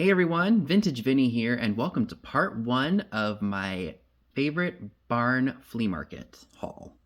Hey everyone, Vintage Vinny here, and welcome to part one of my favorite barn flea market haul.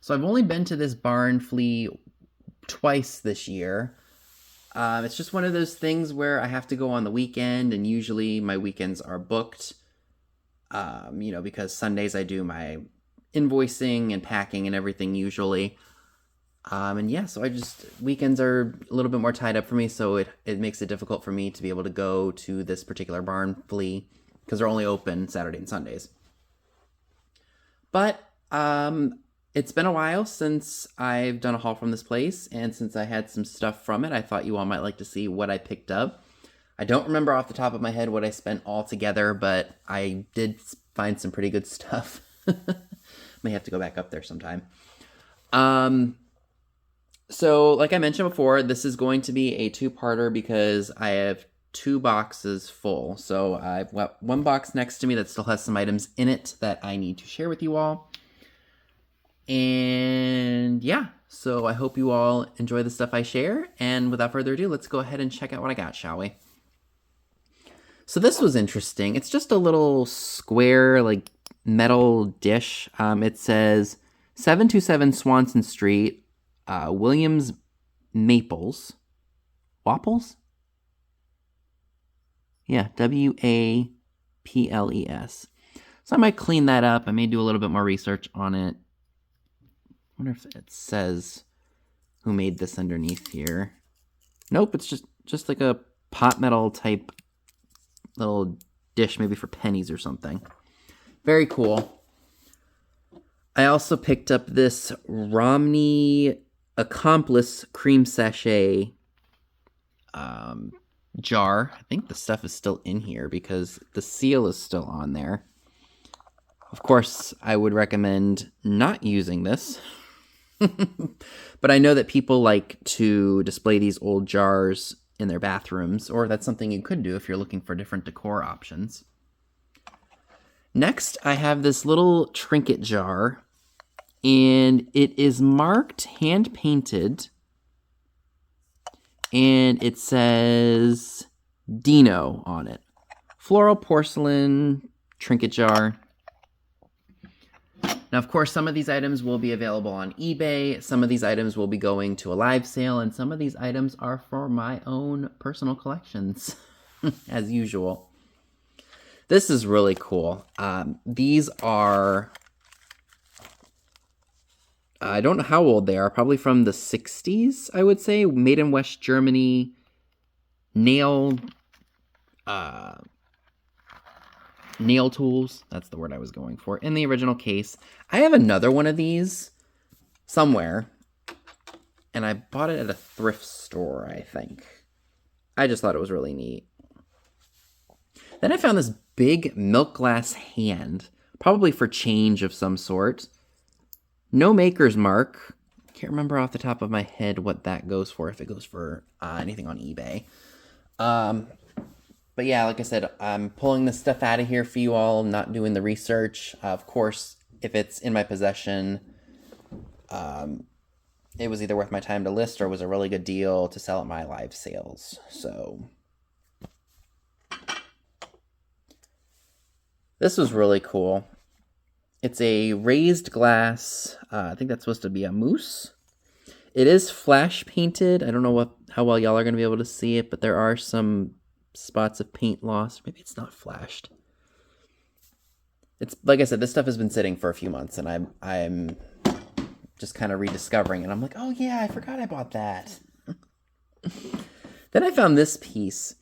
So I've only been to this barn flea twice this year. It's just one of those things where I have to go on the weekend, and usually my weekends are booked. Because Sundays I do my invoicing and packing and everything usually. So weekends are a little bit more tied up for me, so it makes it difficult for me to be able to go to this particular barn flea because they're only open Saturday and Sundays. But it's been a while since I've done a haul from this place, and since I had some stuff from it, I thought you all might like to see what I picked up. I don't remember off the top of my head what I spent all together, but I did find some pretty good stuff. May have to go back up there sometime. So like I mentioned before, this is going to be a two-parter because I have two boxes full. So I've got one box next to me that still has some items in it that I need to share with you all. And yeah, so I hope you all enjoy the stuff I share. And without further ado, let's go ahead and check out what I got, shall we? So this was interesting. It's just a little square, like, metal dish. It says 727 Swanson Street, Williams Maples. Wapples? Yeah, Waples. So I might clean that up. I may do a little bit more research on it. I wonder if it says who made this underneath here. Nope, it's just like a pot metal type little dish, maybe for pennies or something. Very cool. I also picked up this Romney Accomplice cream sachet jar. I think the stuff is still in here because the seal is still on there. Of course, I would recommend not using this. But I know that people like to display these old jars in their bathrooms, or that's something you could do if you're looking for different decor options. Next, I have this little trinket jar, and it is marked hand-painted, and it says Dino on it. Floral porcelain trinket jar. Now, of course, some of these items will be available on eBay, some of these items will be going to a live sale, and some of these items are for my own personal collections, as usual. This is really cool. These are, I don't know how old they are, probably from the 60s, I would say, made in West Germany, nail tools, that's the word I was going for, in the original case. I have another one of these somewhere, and I bought it at a thrift store, I think. I just thought it was really neat. Then I found this big milk glass hand, probably for change of some sort. No maker's mark. Can't remember off the top of my head what that goes for, if it goes for anything on eBay. But yeah, like I said, I'm pulling this stuff out of here for you all, not doing the research. Of course, if it's in my possession, it was either worth my time to list or was a really good deal to sell at my live sales. So this was really cool. It's a raised glass. I think that's supposed to be a moose. It is flash painted. I don't know how well y'all are going to be able to see it, but there are some spots of paint loss. Maybe it's not flashed. It's like I said, this stuff has been sitting for a few months, and I'm just kind of rediscovering it. I'm like, oh yeah, I forgot I bought that. Then I found this piece,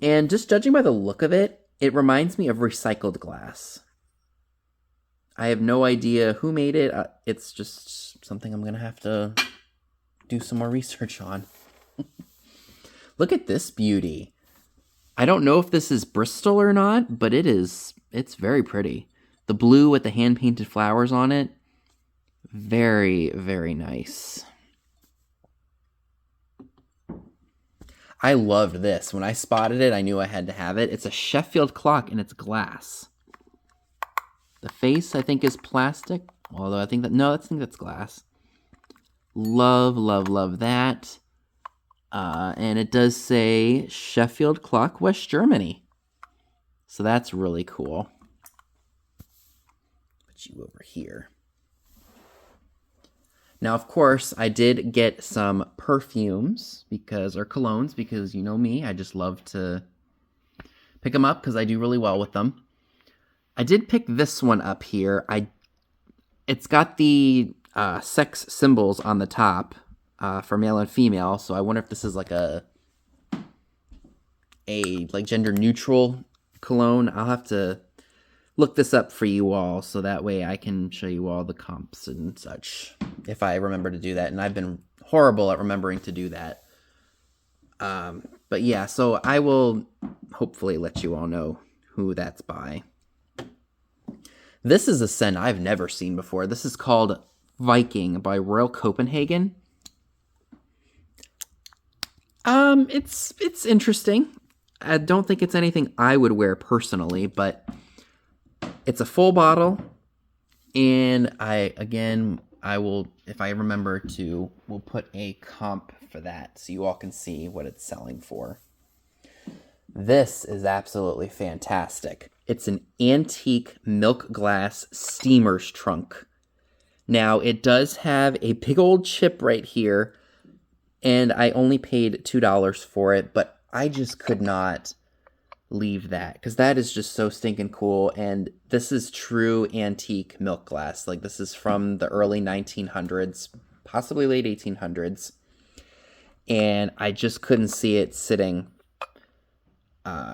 And just judging by the look of it, it reminds me of recycled glass. I have no idea who made it. It's just something I'm going to have to do some more research on. Look at this beauty. I don't know if this is Bristol or not, but it's very pretty. The blue with the hand-painted flowers on it, very, very nice. I loved this. When I spotted it, I knew I had to have it. It's a Sheffield clock and it's glass. The face, I think, is plastic. Although I think that's glass. Love, love, love that. And it does say Sheffield clock, West Germany. So that's really cool. Put you over here. Now, of course, I did get some perfumes or colognes because you know me, I just love to pick them up because I do really well with them. I did pick this one up here. It's got the sex symbols on the top for male and female, so I wonder if this is like a gender neutral cologne. I'll have to look this up for you all so that way I can show you all the comps and such if I remember to do that, and I've been horrible at remembering to do that. But yeah, so I will hopefully let you all know who that's by. This is a scent I've never seen before. This is called Viking by Royal Copenhagen. It's interesting. I don't think it's anything I would wear personally, but it's a full bottle, and I will, if I remember to, we'll put a comp for that so you all can see what it's selling for. This is absolutely fantastic. It's an antique milk glass steamer's trunk. Now, it does have a big old chip right here, and I only paid $2 for it, but I just could not leave that because that is just so stinking cool. And this is true antique milk glass. Like, this is from the early 1900s, possibly late 1800s. And I just couldn't see it sitting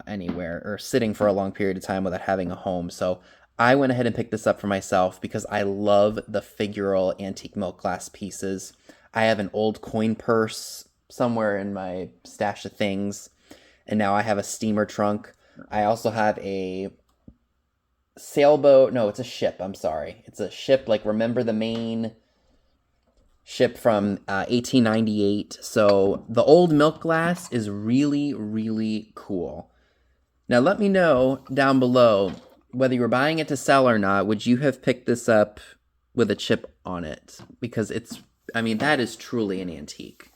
anywhere or sitting for a long period of time without having a home. So I went ahead and picked this up for myself because I love the figural antique milk glass pieces. I have an old coin purse somewhere in my stash of things, and now I have a steamer trunk. I also have a sailboat. No, it's a ship. I'm sorry. It's a ship, like Remember the Maine ship from 1898. So the old milk glass is really, really cool. Now let me know down below whether you were buying it to sell or not. Would you have picked this up with a chip on it? Because that is truly an antique.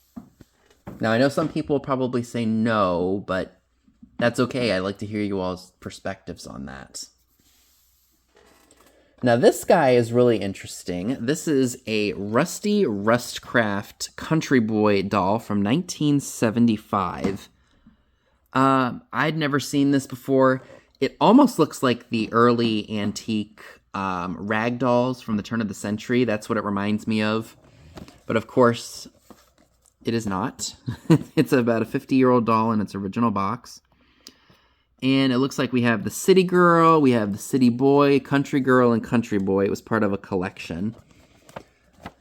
Now, I know some people will probably say no, but that's okay. I like to hear you all's perspectives on that. Now, this guy is really interesting. This is a Rusty Rustcraft Country Boy doll from 1975. I'd never seen this before. It almost looks like the early antique rag dolls from the turn of the century. That's what it reminds me of. But of course, it is not. It's about a 50-year-old doll in its original box. And it looks like we have the city girl, we have the city boy, country girl, and country boy. It was part of a collection.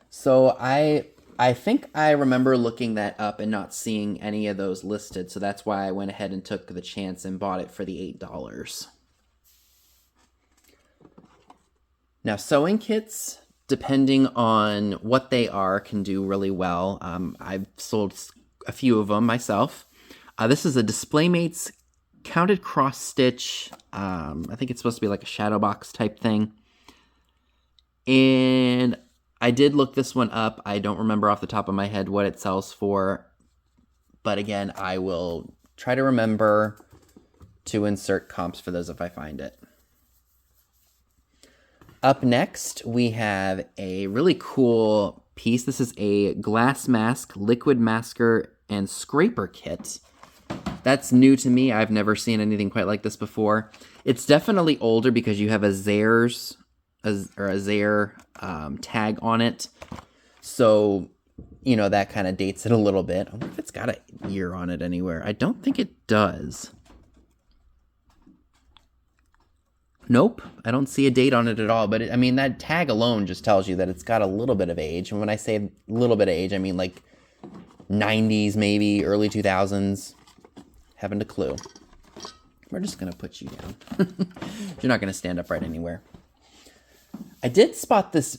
So I think I remember looking that up and not seeing any of those listed. So that's why I went ahead and took the chance and bought it for the $8. Now, sewing kits, depending on what they are, can do really well. I've sold a few of them myself. This is a DisplayMates counted cross stitch. I think it's supposed to be like a shadow box type thing. And I did look this one up. I don't remember off the top of my head what it sells for. But again, I will try to remember to insert comps for those if I find it. Up next, we have a really cool piece. This is a glass mask, liquid masker, and scraper kit. That's new to me. I've never seen anything quite like this before. It's definitely older because you have a Zayre tag on it. So, that kind of dates it a little bit. I wonder if it's got a year on it anywhere. I don't think it does. Nope, I don't see a date on it at all. But I mean, that tag alone just tells you that it's got a little bit of age. And when I say a little bit of age, I mean like 90s, maybe early 2000s. Haven't a clue. We're just gonna put you down. You're not gonna stand upright anywhere. I did spot this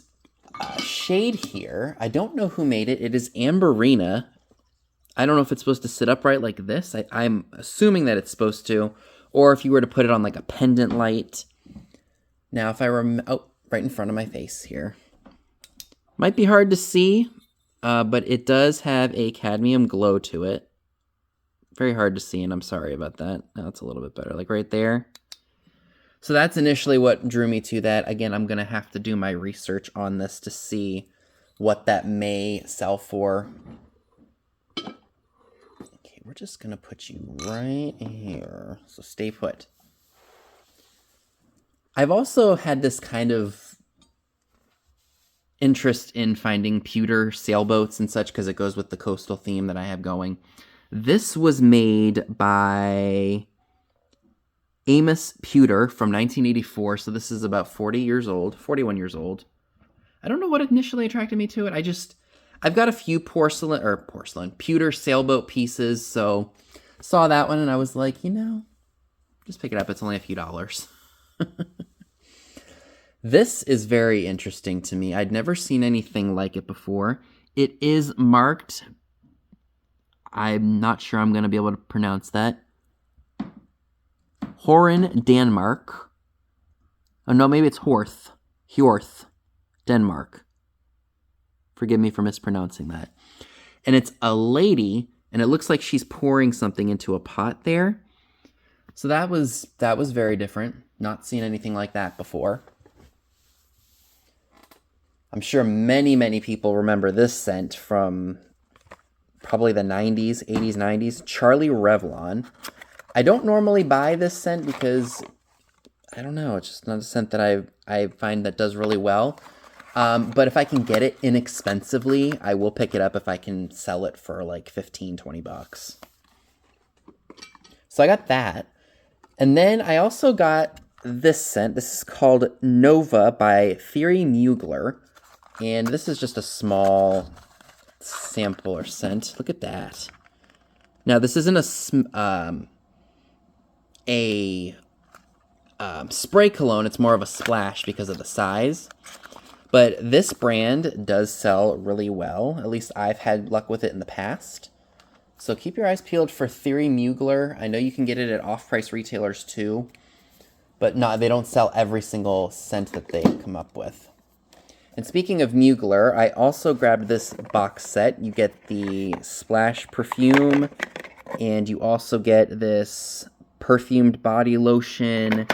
shade here. I don't know who made it. It is Amberina. I don't know if it's supposed to sit upright like this. I'm assuming that it's supposed to. Or if you were to put it on like a pendant light. Now, if I oh, right in front of my face here. Might be hard to see, but it does have a cadmium glow to it. Very hard to see, and I'm sorry about that. Now it's a little bit better, like right there. So that's initially what drew me to that. Again, I'm going to have to do my research on this to see what that may sell for. Okay, we're just going to put you right here. So stay put. I've also had this kind of interest in finding pewter sailboats and such because it goes with the coastal theme that I have going. This was made by Amos Pewter from 1984, so this is about 41 years old. I don't know what initially attracted me to it. I've got a few pewter sailboat pieces, so saw that one and I was like, just pick it up. It's only a few dollars. This is very interesting to me. I'd never seen anything like it before. It is marked, I'm not sure I'm going to be able to pronounce that, Horen, Denmark. Oh, no, maybe it's Hjorth, Denmark. Forgive me for mispronouncing that. And it's a lady, and it looks like she's pouring something into a pot there. So that was very different. Not seen anything like that before. I'm sure many, many people remember this scent from probably the 90s, 80s, 90s. Charlie Revlon. I don't normally buy this scent because, I don't know, it's just not a scent that I find that does really well. But if I can get it inexpensively, I will pick it up if I can sell it for like 15, 20 bucks. So I got that. And then I also got this scent. This is called Nova by Thierry Mugler. And this is just a small sample or scent. Look at that. Now, this isn't a spray cologne. It's more of a splash because of the size. But this brand does sell really well. At least I've had luck with it in the past. So keep your eyes peeled for Thierry Mugler. I know you can get it at off-price retailers too. But no, they don't sell every single scent that they come up with. And speaking of Mugler, I also grabbed this box set. You get the splash perfume, and you also get this perfumed body lotion,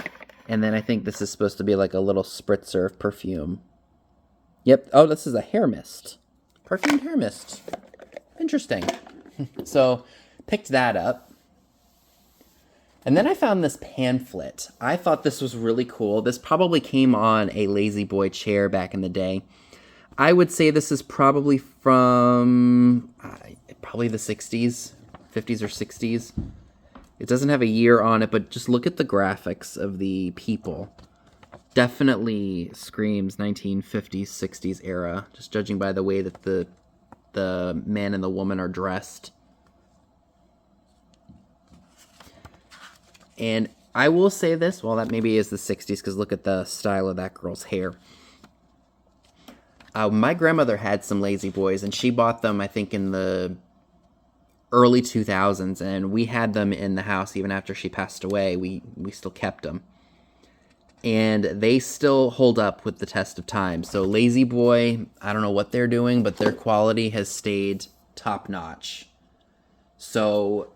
and then I think this is supposed to be like a little spritzer of perfume. Yep. Oh, this is a hair mist. Perfumed hair mist. Interesting. So, picked that up. And then I found this pamphlet. I thought this was really cool. This probably came on a Lazy Boy chair back in the day. I would say this is probably from probably the 60s, 50s or 60s. It doesn't have a year on it, but just look at the graphics of the people. Definitely screams 1950s, 60s era, just judging by the way that the man and the woman are dressed. And I will say this, well, that maybe is the 60s, because look at the style of that girl's hair. My grandmother had some Lazy Boys, and she bought them, I think, in the early 2000s, and we had them in the house even after she passed away. We still kept them. And they still hold up with the test of time. So Lazy Boy, I don't know what they're doing, but their quality has stayed top-notch. So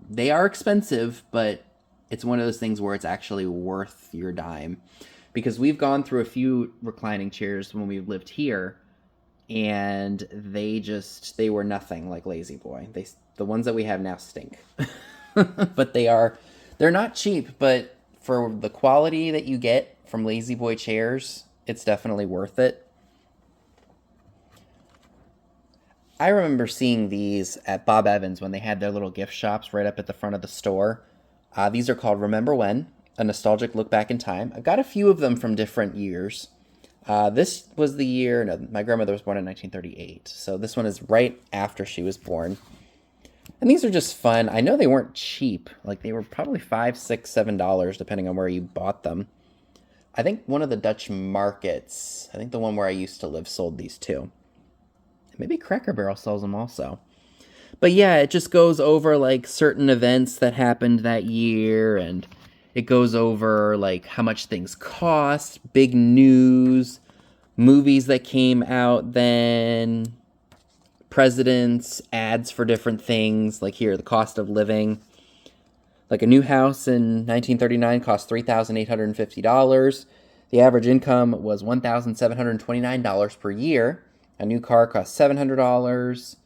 they are expensive, but it's one of those things where it's actually worth your dime. Because we've gone through a few reclining chairs when we've lived here, and they were nothing like Lazy Boy. The ones that we have now stink. But they're not cheap, but for the quality that you get from Lazy Boy chairs, it's definitely worth it. I remember seeing these at Bob Evans when they had their little gift shops right up at the front of the store. These are called Remember When, a nostalgic look back in time. I've got a few of them from different years. This was the year, no, my grandmother was born in 1938, so this one is right after she was born. And these are just fun. I know they weren't cheap. Like, they were probably $5, $6, $7, depending on where you bought them. I think one of the Dutch markets, I think the one where I used to live, sold these too. Maybe Cracker Barrel sells them also. But yeah, it just goes over, like, certain events that happened that year, and it goes over, like, how much things cost, big news, movies that came out then, presidents, ads for different things, like here, the cost of living. Like a new house in 1939 cost $3,850. The average income was $1,729 per year. A new car cost $700.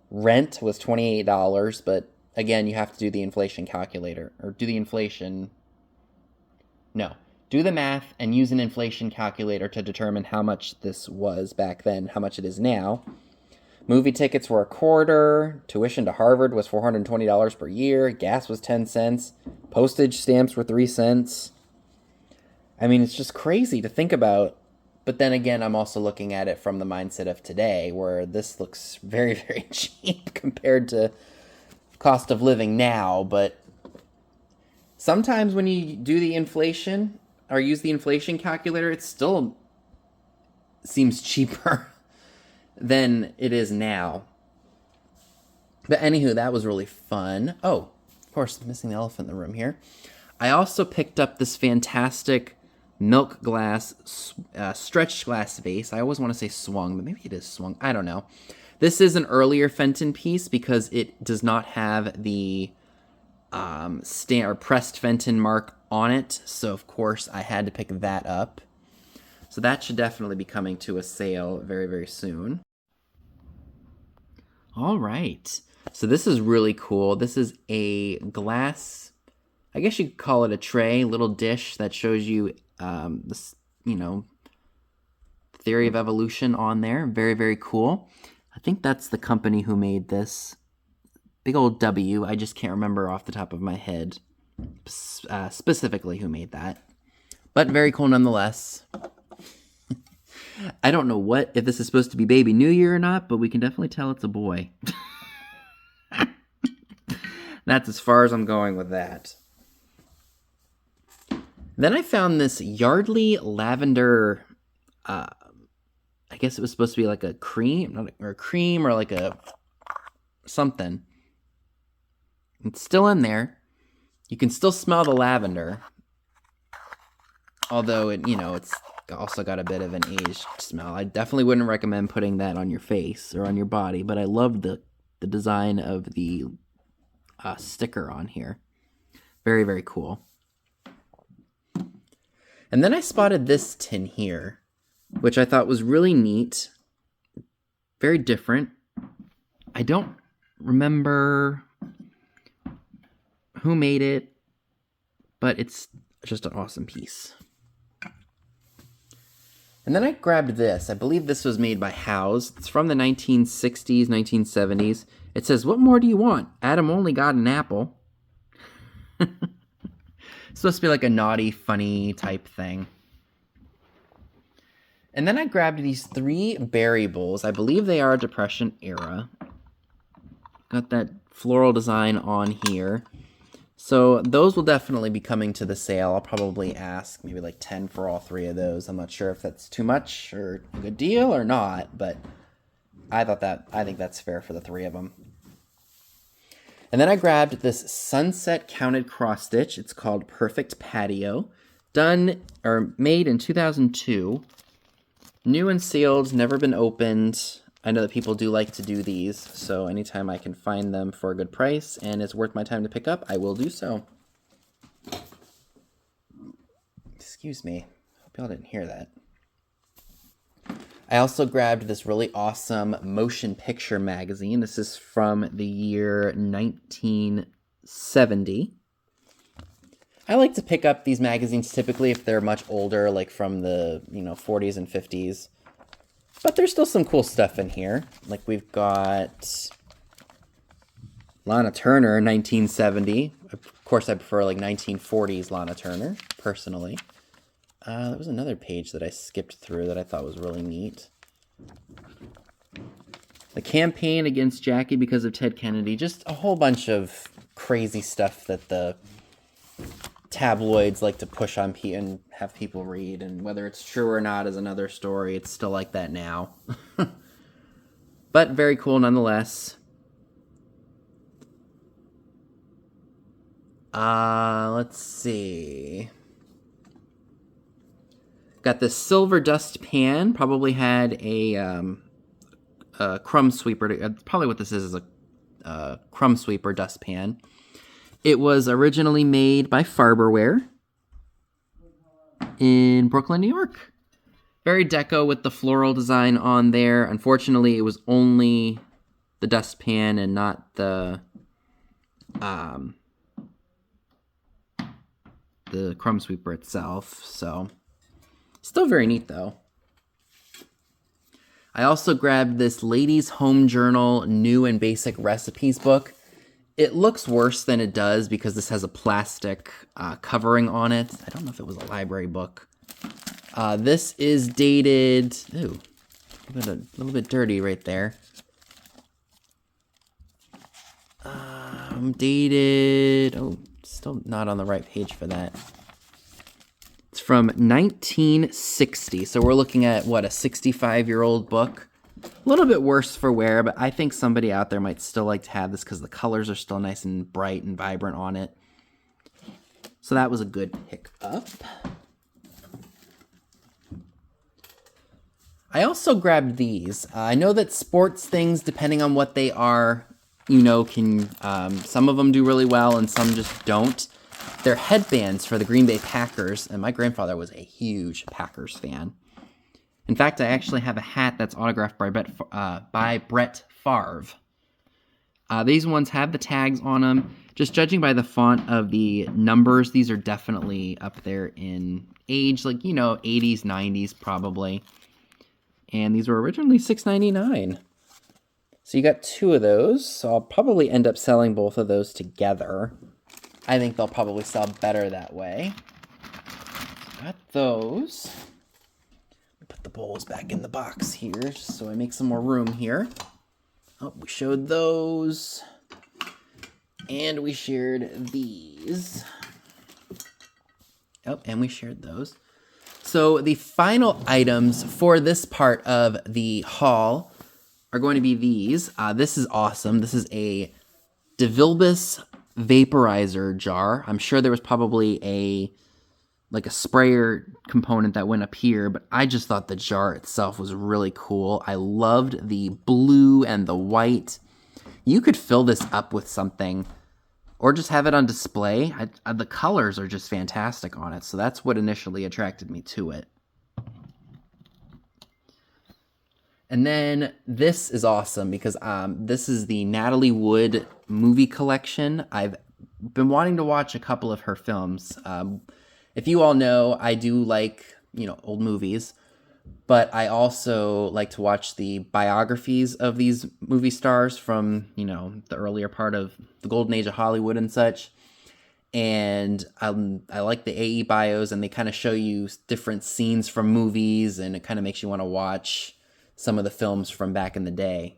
Rent was $28, but again, you have to do the inflation calculator, or do the math and use an inflation calculator to determine how much this was back then, how much it is now. Movie tickets were $0.25. Tuition to Harvard was $420 per year. Gas was 10 cents. Postage stamps were 3 cents. I mean, it's just crazy to think about. But then again, I'm also looking at it from the mindset of today, where this looks very, very cheap compared to cost of living now. But sometimes when you do the inflation or use the inflation calculator, it still seems cheaper than it is now. But anywho, that was really fun. Oh, of course, missing the elephant in the room here. I also picked up this fantastic milk glass, stretched glass vase. I always want to say swung, but maybe it is swung. I don't know. This is an earlier Fenton piece because it does not have the pressed Fenton mark on it. So, of course, I had to pick that up. So that should definitely be coming to a sale very, very soon. All right. So this is really cool. This is a glass, I guess you could call it a tray, little dish that shows you this, theory of evolution on there. Very, very cool. I think that's the company who made this. Big old W. I just can't remember off the top of my head specifically who made that. But very cool nonetheless. I don't know if this is supposed to be Baby New Year or not, but we can definitely tell it's a boy. That's as far as I'm going with that. Then I found this Yardley lavender, I guess it was supposed to be like a cream, or like a something. It's still in there. You can still smell the lavender. Although it's also got a bit of an aged smell. I definitely wouldn't recommend putting that on your face or on your body, but I love the design of the sticker on here. Very, very cool. And then I spotted this tin here, which I thought was really neat. Very different. I don't remember who made it, but it's just an awesome piece. And then I grabbed this. I believe this was made by House. It's from the 1960s, 1970s. It says, "What more do you want? Adam only got an apple." It's supposed to be like a naughty, funny type thing. And then I grabbed these 3 berry bowls. I believe they are Depression era. Got that floral design on here. So those will definitely be coming to the sale. I'll probably ask maybe like 10 for all 3 of those. I'm not sure if that's too much or a good deal or not, but I think that's fair for the 3 of them. And then I grabbed this sunset counted cross stitch. It's called Perfect Patio. Made in 2002. New and sealed, never been opened. I know that people do like to do these, so anytime I can find them for a good price and it's worth my time to pick up, I will do so. Excuse me. Hope y'all didn't hear that. I also grabbed this really awesome motion picture magazine. This is from the year 1970. I like to pick up these magazines typically if they're much older, like from the 40s and 50s. But there's still some cool stuff in here. Like we've got Lana Turner, 1970. Of course, I prefer like 1940s Lana Turner, personally. There was another page that I skipped through that I thought was really neat. The campaign against Jackie because of Ted Kennedy. Just a whole bunch of crazy stuff that the tabloids like to push on and have people read. And whether it's true or not is another story. It's still like that now. But very cool nonetheless. Let's see. Got this silver dustpan. Probably had a crumb sweeper. Probably what this is a crumb sweeper dustpan. It was originally made by Farberware in Brooklyn, New York. Very deco with the floral design on there. Unfortunately, it was only the dustpan and not the crumb sweeper itself. So, still very neat though. I also grabbed this Ladies Home Journal New and Basic Recipes book. It looks worse than it does because this has a plastic covering on it. I don't know if it was a library book. This is dated... Ooh, a little bit dirty right there. Dated... Oh, still not on the right page for that. It's from 1960, so we're looking at, what, a 65-year-old book? A little bit worse for wear, but I think somebody out there might still like to have this because the colors are still nice and bright and vibrant on it. So that was a good pickup. I also grabbed these. I know that sports things, depending on what they are, you know, can some of them do really well and some just don't. They're headbands for the Green Bay Packers, and my grandfather was a huge Packers fan. In fact, I actually have a hat that's autographed by Brett Favre. These ones have the tags on them. Just judging by the font of the numbers, these are definitely up there in age, like, you know, 80s, 90s probably. And these were originally $6.99. So you got two of those, so I'll probably end up selling both of those together. I think they'll probably sell better that way. Got those. Put the bowls back in the box here, just so I make some more room here. Oh, we showed those. And we shared these. Oh, and we shared those. So the final items for this part of the haul are going to be these. This is awesome. This is a DeVilbiss vaporizer jar. I'm sure there was probably a sprayer component that went up here, but I just thought the jar itself was really cool. I loved the blue and the white. You could fill this up with something or just have it on display. The colors are just fantastic on it, so that's what initially attracted me to it. And then this is awesome because this is the Natalie Wood movie collection. I've been wanting to watch a couple of her films. If you all know, I do like, old movies, but I also like to watch the biographies of these movie stars from, the earlier part of the golden age of Hollywood and such. And I like the AE bios, and they kind of show you different scenes from movies, and it kind of makes you want to watch some of the films from back in the day.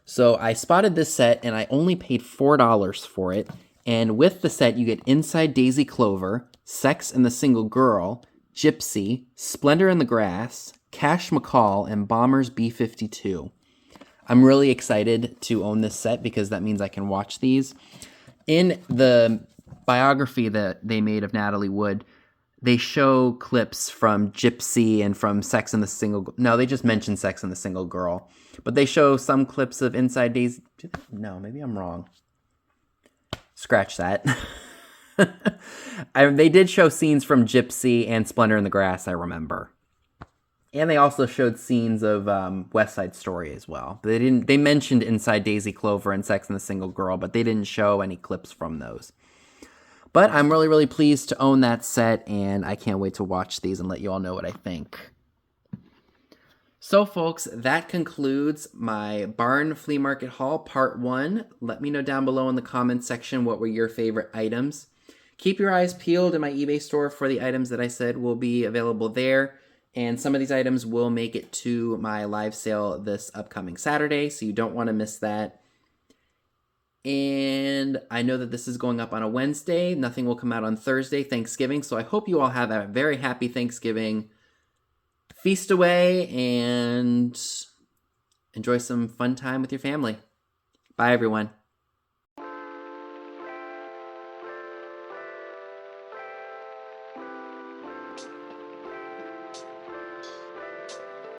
So I spotted this set, and I only paid $4 for it. And with the set, you get Inside Daisy Clover, Sex and the Single Girl, Gypsy, Splendor in the Grass, Cash McCall, and Bombers B-52. I'm really excited to own this set because that means I can watch these. In the biography that they made of Natalie Wood, they show clips from Gypsy and from Sex and the Single... No, they just mention Sex and the Single Girl. But they show some clips of Inside Daisy... No, maybe I'm wrong. Scratch that. They did show scenes from Gypsy and Splendor in the Grass, I remember. And they also showed scenes of West Side Story as well. They mentioned Inside Daisy Clover and Sex and the Single Girl, but they didn't show any clips from those. But I'm really, really pleased to own that set, and I can't wait to watch these and let you all know what I think. So, folks, that concludes my barn flea market haul part 1. Let me know down below in the comments section what were your favorite items. Keep your eyes peeled in my eBay store for the items that I said will be available there. And some of these items will make it to my live sale this upcoming Saturday, so you don't want to miss that. And I know that this is going up on a Wednesday. Nothing will come out on Thursday, Thanksgiving. So I hope you all have a very happy Thanksgiving. Feast away and enjoy some fun time with your family. Bye, everyone.